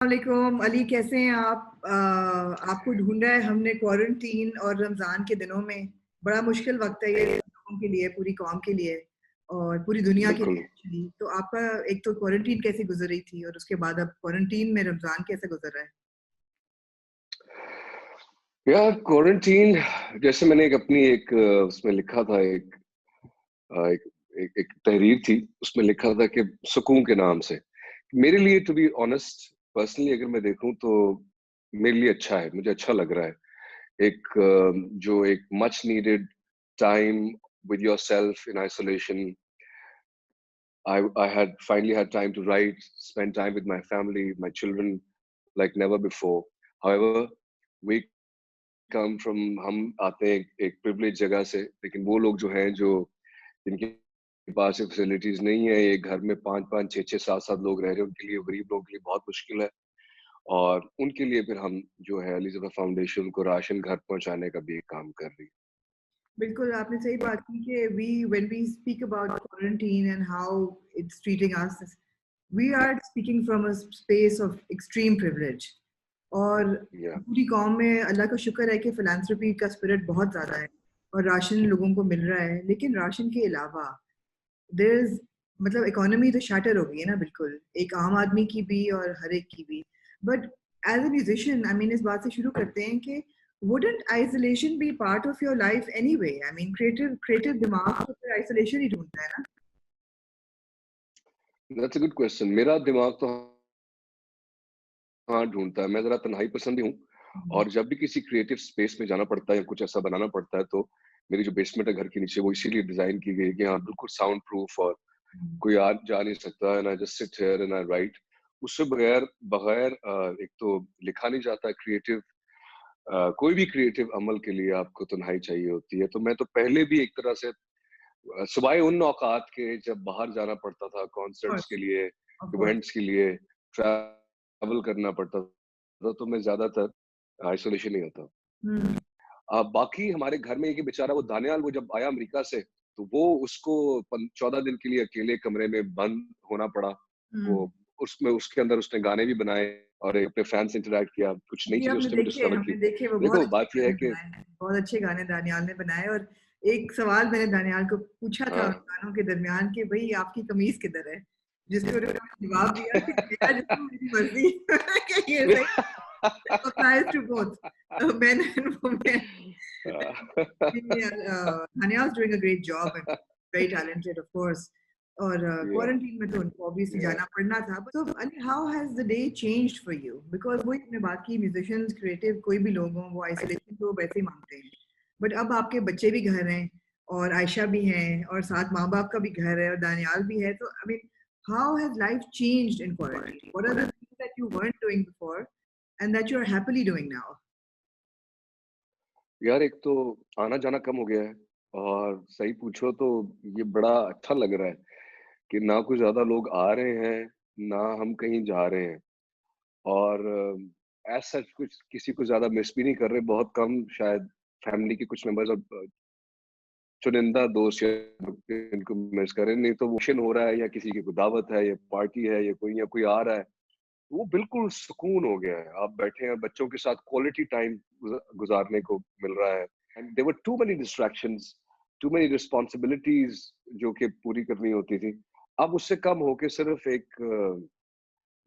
वालेकुम अली, कैसे हैं आप? आपको ढूंढा है हमने क्वारंटीन और रमजान के दिनों में। बड़ा मुश्किल वक्त है ये लोगों के लिए, पूरी कौम के लिए और पूरी दुनिया के लिए बिल्कुल। एक्चुअली। तो आपका एक तो क्वारंटीन कैसी गुजर रही थी और उसके बाद अब क्वारंटीन में रमजान कैसे गुजर रहा है? यार क्वारंटीन, जैसे मैंने उसमें लिखा था, एक, एक तहरीर थी, उसमें लिखा था कि सुकून के नाम से। मेरे लिए टू बी ऑनेस्ट, पर्सनली अगर मैं देखूं तो मेरे लिए अच्छा है, मुझे अच्छा लग रहा है। जो एक much needed time with yourself in isolation. I had finally had time to write, spend time with my family, my children, like never before. However, we come from हम आते हैं एक प्रिविलेज जगह से, लेकिन वो लोग जो हैं जो जिनके पास ये फैसिलिटीज नहीं है, ये घर में 5-5, 6-6, 7-7 लोग रह रहे हैं, उनके लिए, गरीब लोगों के लिए बहुत मुश्किल है। और उनके लिए फिर हम जो है एलिज़ाबेथ फाउंडेशन उनको राशन घर पहुंचाने का भी एक काम कर रही है। बिल्कुल, आपने सही बात की कि we when we speak about quarantine and how it's treating us, we are speaking from a space of extreme privilege. और या पूरी कौम में अल्लाह का शुक्र है कि फिलैंथ्रोपी का स्पिरिट बहुत ज़्यादा है और राशन लोगों को मिल रहा है। लेकिन राशन के अलावा देयर इज़ मतलब इकोनॉमी तो शैटर हो गई है ना बिल्कुल, एक आम आदमी की भी और हर एक की भी। But as a musician I mean इस बात से शुरू करते हैं कि wouldn't isolation be part of your life anyway? I mean creative दिमाग तो फिर आइसोलेशन ही ढूँढता है ना? That's a good question. मेरा दिमाग तो हाँ, ढूँढता है। मैं ज़रा तन्हाई पसंद ही हूँ, हुँ, और जब भी किसी क्रिएटिव स्पेस में जाना पड़ता है या कुछ ऐसा बनाना पड़ता है, तो मेरी जो बेसमेंट है घर के नीचे, वो इसीलिए डिज़ाइन की गई है कि हाँ, बिल्कुल साउंड प्रूफ, और हुँ। कोई आ जा नहीं सकता, and I just sit here and I right. उससे बगैर बगैर एक तो लिखा नहीं जाता क्रिएटिव। कोई भी क्रिएटिव अमल के लिए आपको तन्हाई चाहिए होती है। तो मैं तो पहले भी एक तरह से सिवाय उन औकात के जब बाहर जाना पड़ता था ऑफ कॉन्सर्ट्स के कोर्स, लिए, ऑफ कोर्स। इवेंट्स के लिए, ट्रैवल करना पड़ता था, तो मैं ज़्यादातर आइसोलेशन ही होता। हुँ, बाकी हमारे घर में एक ही बेचारा वो दानियाल, वो जब आया अमेरिका से, तो वो उसको 14 दिन के लिए अकेले कमरे में बंद होना पड़ा। वो हुँ। उसमें उसके अंदर उसने गाने भी बनाए और अपने फैन से इंटरैक्ट किया, कुछ नई जी, चीजें उसने भी डिस्कवर की। हमने देखे वो बहुत देखो अच्छे बात यह है गाने कि बनाए हैं, बहुत अच्छे गाने दानियाल ने बनाए। और एक सवाल मैंने दानियाल को पूछा था उन हाँ। गानों के दरमियान कि भई आपकी कमीज़ किधर है? जिस पे उन्होंने जवाब दिया कि मेरा जिस्म मेरी मर्ज़ी। कि ये सही applies to both men and women. Daniel's doing a great job and very talented, of course. और या क्वारंटीन में तो उनको ऑब्वियसली या जाना पड़ना था। तो Ali, how has the day changed for you? Because वही हमने बात की, म्यूजिशियंस, क्रिएटिव कोई भी लोग हों, वो आइसोलेशन तो वैसे ही माँगते हैं। बट अब आपके बच्चे भी घर हैं और आयशा भी हैं और साथ माँ-बाप का भी घर है और दानियाल भी है। तो I mean how has life changed in quarantine? What are the things that you weren't doing before and that you're happily doing now? यार, एक तो आना जाना कम हो गया है, और सही पूछो तो ये बड़ा अच्छा लग रहा है कि ना कुछ ज्यादा लोग आ रहे हैं, ना हम कहीं जा रहे हैं। और एज सच कुछ किसी को ज्यादा मिस भी नहीं कर रहे, बहुत कम शायद फैमिली के कुछ मेंबर्स और चुनिंदा दोस्त या इनको मिस करें, नहीं तो फंक्शन हो रहा है या किसी की कोई दावत है या पार्टी है या कोई आ रहा है, वो बिल्कुल सुकून हो गया है। आप बैठे हैं बच्चों के साथ, क्वालिटी टाइम गुजारने को मिल रहा है। And there were too many distractions, too many responsibilities जो कि पूरी करनी होती थी। अब उससे कम होके सिर्फ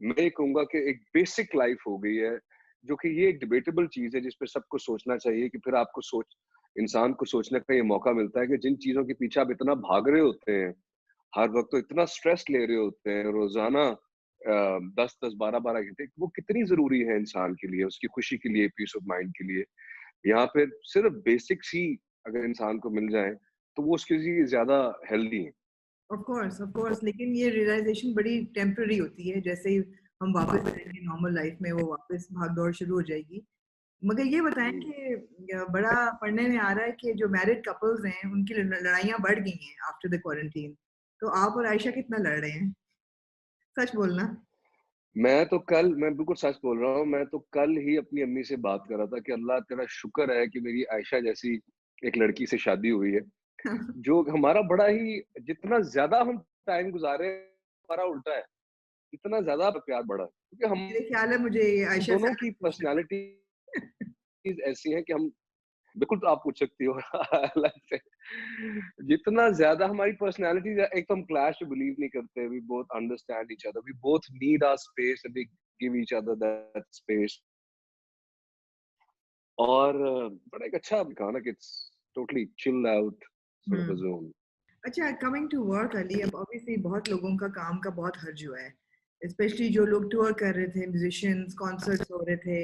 मैं ये कहूंगा कि एक बेसिक लाइफ हो गई है, जो कि ये एक डिबेटेबल चीज है जिस पे सबको सोचना चाहिए, कि फिर आपको सोच इंसान को सोचने का ये मौका मिलता है कि जिन चीजों के पीछे आप इतना भाग रहे होते हैं, हर वक्त तो इतना स्ट्रेस ले रहे होते हैं रोजाना, 10-10, 12-12 घंटे, वो कितनी जरूरी है इंसान के लिए, उसकी खुशी के लिए, पीस ऑफ माइंड के लिए। यहाँ पे सिर्फ बेसिक्स ही अगर इंसान को मिल जाए, तो वो उसके लिए ज्यादा हेल्दी है। ऑफ कोर्स, लेकिन ये रियलाइज़ेशन बड़ी टेम्परेरी होती है। जैसे ही हम वापस आएँगे नॉर्मल लाइफ में, वो वापस भाग-दौड़ शुरू हो जाएगी। मगर ये बताएँ हम्म। कि बड़ा पढ़ने में आ रहा है कि जो मैरिड कपल्स हैं, उनकी लड़ाइयाँ बढ़ गई हैं आफ्टर द क्वारंटीन। तो आप और आयशा कितना लड़ रहे हैं? सच बोलना। मैं बिल्कुल सच बोल रहा हूँ। मैं तो कल ही अपनी अम्मी से बात कर रहा था कि अल्लाह तेरा शुक्र है कि मेरी आयशा जैसी एक लड़की से शादी हुई है, जो हमारा बड़ा ही, जितना ज्यादा हम टाइम गुजारे, हमारा उल्टा है। इतना ज़्यादा प्यार बढ़ा क्योंकि हम मेरे ख्याल है मुझे आयशा से दोनों अलग की पूछना पर्सनैलिटीज़ ऐसी हैं कि हम बिल्कुल तो आप पूछ सकती हो अलग से। जितना ज़्यादा हमारी पर्सनैलिटीज़ एक तो हम क्लैश में बिलीव नहीं करते, we both understand each other, we both need our space and we give each other that space. और बड़ा एक अच्छा गाना कि it's totally chilled out sort of a hmm. Zone. अच्छा, कमिंग टू वर्क अली, अब ऑब्वियसली बहुत लोगों का काम का बहुत हर्ज हुआ है, स्पेशली जो लोग टूर कर रहे थे, म्यूजिशियंस, कॉन्सर्ट्स हो रहे थे,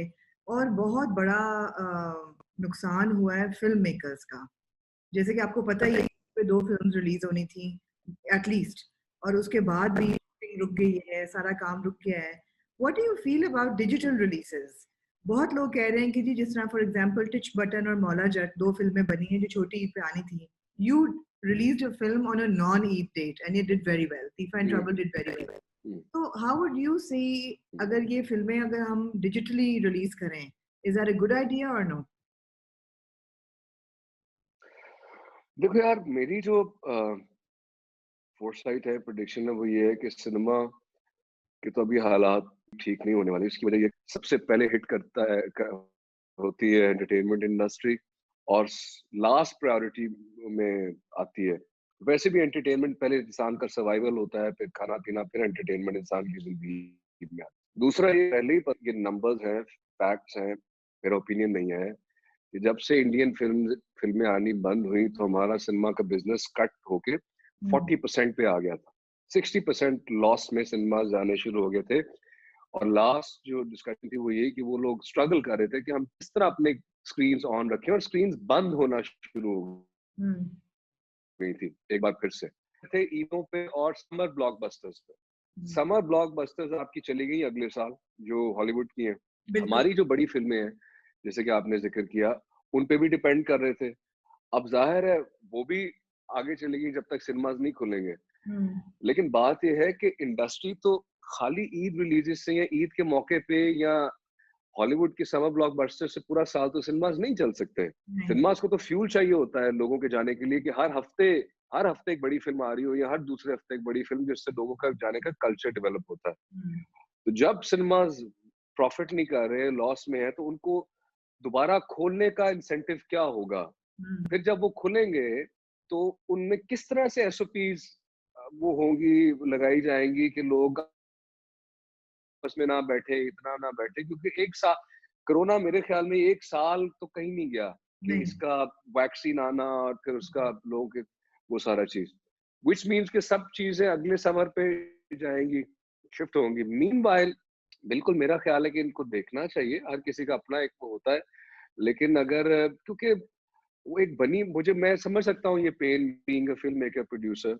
और बहुत बड़ा नुकसान हुआ है फिल्म मेकर्स का। जैसे कि आपको पता ही है पे 2 फिल्म्स रिलीज होनी थी एटलीस्ट, और उसके बाद भी शूटिंग रुक गई है, सारा काम रुक गया है। What do you feel about digital releases? बहुत लोग कह रहे हैं कि जी जिस तरह फॉर एग्जांपल टिच बटन और मौला जट 2 फिल्में बनी हैं जो छोटी ईद पे आनी थी, you released a film on a non-Eid date and it did very well. Thief and hmm, Trouble did very well. Hmm, So how would you see हुँ। अगर ये फिल्में अगर हम digitally release करें, is that a good idea or no? देखो यार मेरी जो फोरसाइट है, प्रेडिक्शन है वो ये है कि सिनेमा के तो अभी हालात ठीक नहीं होने वाले। इसकी वजह ये सबसे पहले हिट करता है होती है एंटरटेनमेंट इंडस्ट्री और लास्ट प्रायोरिटी में आती है। वैसे भी एंटरटेनमेंट पहले इंसान का सर्वाइवल होता है, फिर खाना पीना, फिर एंटरटेनमेंट इंसान की जिंदगी में आता है। दूसरा ये पहले ही ये नंबर्स हैं, फैक्ट्स हैं, मेरा ओपिनियन नहीं है कि जब से इंडियन फिल्में आनी बंद हुई तो हमारा सिनेमा का बिजनेस कट होके Hmm. 40% पे आ गया था। 60% लॉस में सिनेमा जाने शुरू हो गए थे। और लास्ट जो डिस्कशन थी वो यही कि वो लोग स्ट्रगल कर रहे थे कि हम किस तरह अपने स्क्रीन ऑन रखें, और स्क्रीन बंद होना शुरू हो Hmm. गई थी एक बार फिर से। थे ईदों पे और समर ब्लॉकबस्टर्स पे। Hmm. समर ब्लॉकबस्टर्स आपकी चली गई अगले साल, जो हॉलीवुड की हैं। बिल्कुल। हमारी जो बड़ी फिल्में हैं, जैसे कि आपने जिक्र किया, उन पे भी डिपेंड कर रहे थे। अब जाहिर है वो भी आगे चलेगी जब तक सिनेमाज नहीं खुलेंगे। Hmm. लेकिन बात ये है कि इंडस्ट्री तो खाली ईद रिलीजेस से या ईद के मौके पे या हॉलीवुड के समर ब्लॉकबस्टर से पूरा साल तो सिनेमाज नहीं चल सकते। नहीं। सिनेमाज को तो फ्यूल चाहिए होता है लोगों के जाने के लिए कि हर हफ्ते एक बड़ी फिल्म आ रही हो या हर दूसरे हफ्ते एक बड़ी फिल्म, जिससे लोगों का जाने का कल्चर डेवलप होता है। Hmm. तो जब सिनेमाज प्रॉफिट नहीं कर रहे, लॉस में है, तो उनको दोबारा खोलने का इंसेंटिव क्या होगा? Hmm. फिर जब वो खुलेंगे तो उनमें किस तरह से एसओपीज वो होंगी, लगाई जाएंगी कि लोग आपस में ना बैठे, इतना ना बैठे, क्योंकि एक साल कोरोना मेरे ख्याल में एक साल तो कहीं नहीं गया कि नहीं। इसका वैक्सीन आना और फिर उसका लोगों के वो सारा चीज, विच मीन्स कि सब चीजें अगले समर पे जाएंगी, शिफ्ट होंगी। मीनवाइल बिल्कुल मेरा ख्याल है कि इनको देखना चाहिए, हर किसी का अपना एक वो होता है। लेकिन अगर क्योंकि वो एक बनी, मुझे मैं समझ सकता हूँ ये pain being a film maker producer,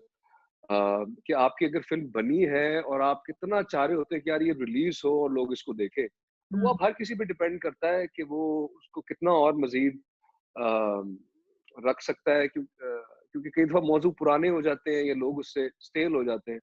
कि आपकी अगर फ़िल्म बनी है और आप कितना चाह रहे होते हैं कि यार ये रिलीज़ हो और लोग इसको देखें, तो वो Hmm. अब हर किसी पे डिपेंड करता है कि वो उसको कितना और मज़ीद रख सकता है, क्योंकि कई दफ़ा मौज़ू पुराने हो जाते हैं या लोग उससे स्टेल हो जाते हैं।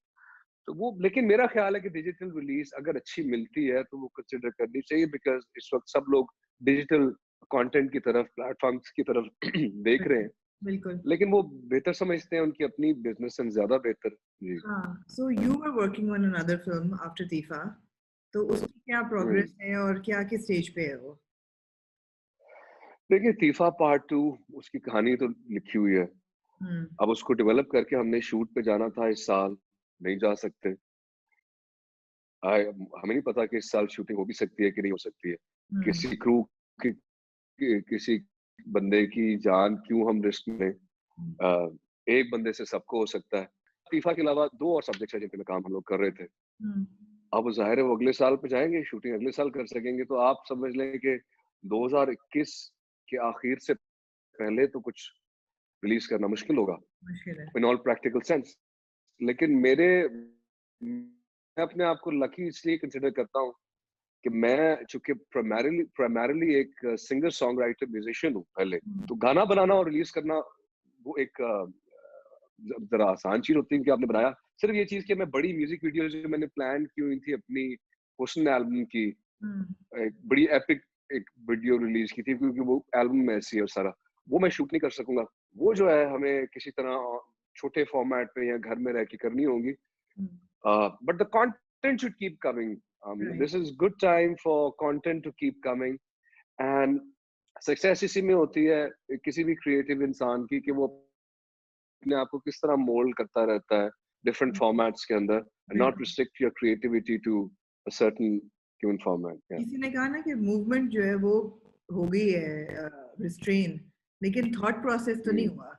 तो वो, लेकिन मेरा ख़्याल है कि डिजिटल रिलीज़ अगर अच्छी मिलती है तो वो कंसिडर करनी चाहिए, बिकॉज़ इस वक़्त सब लोग डिजिटल कंटेंट की तरफ, प्लेटफ़ॉर्म्स की तरफ देख रहे बिल्कुल। हैं। बिल्कुल। लेकिन वो बेहतर समझते हैं उनकी अपनी बिज़नेस से ज़्यादा बेहतर। जी। हाँ, so you were working on another film after Tifa, तो उसकी क्या हुँ। प्रोग्रेस है और क्या किस स्टेज पे है वो? देखिए, तीफा पार्ट 2 उसकी कहानी तो लिखी हुई है। Hmm. अब उसको डेवलप करके हमने शूट पे जाना था इस साल, नहीं जा सकते। हमें नहीं पता कि इस साल शूटिंग हो भी सकती है कि नहीं हो सकती है। Hmm. किसी क्रू की किसी बंदे की जान क्यों हम रिस्क में लें? Hmm. एक बंदे से सबको हो सकता है। तीफा के अलावा 2 और सब्जेक्ट्स हैं जिन पे काम हम लोग कर रहे थे। Hmm. अब ज़ाहिर है वो अगले साल पे जाएँगे, शूटिंग अगले साल कर सकेंगे, तो आप समझ लें कि 2021 के आखिर से पहले तो कुछ रिलीज़ करना मुश्किल होगा, मुश्किल है। In all practical sense. लेकिन मैं अपने आप को लकी इसलिए कंसिडर करता हूँ कि मैं चूँकि प्राइमरीली एक सिंगर सॉन्ग राइटर म्यूज़िशियन हूँ पहले, Hmm. तो गाना बनाना और रिलीज़ करना वो एक ज़रा आसान चीज़ होती है कि आपने बनाया। सिर्फ़ ये चीज़ कि मैं बड़ी म्यूज़िक वीडियोज़ जो मैंने प्लान की हुई थी अपनी हुस्न एल्बम की, Hmm. एक बड़ी एपिक एक वीडियो रिलीज़ की थी, क्योंकि वो एल्बम में ऐसी है और सारा, वो मैं शूट नहीं कर सकूँगा। वो जो है हमें किसी तरह छोटे फॉर्मेट पे या घर में रह के करनी होगी। Hmm. But the content should keep coming. Right. This is good time for content to keep coming. And success इसी में होती है किसी भी क्रिएटिव इंसान की कि वो अपने आप को किस तरह मोल्ड करता रहता है डिफरेंट फॉर्मेट्स के अंदर, नॉट बिल्कुल। Restrict your creativity to a certain given format. किसी ने कहा ना कि मूवमेंट जो है वो हो गई है रिस्ट्रेन, लेकिन थॉट प्रोसेस तो नहीं हुआ.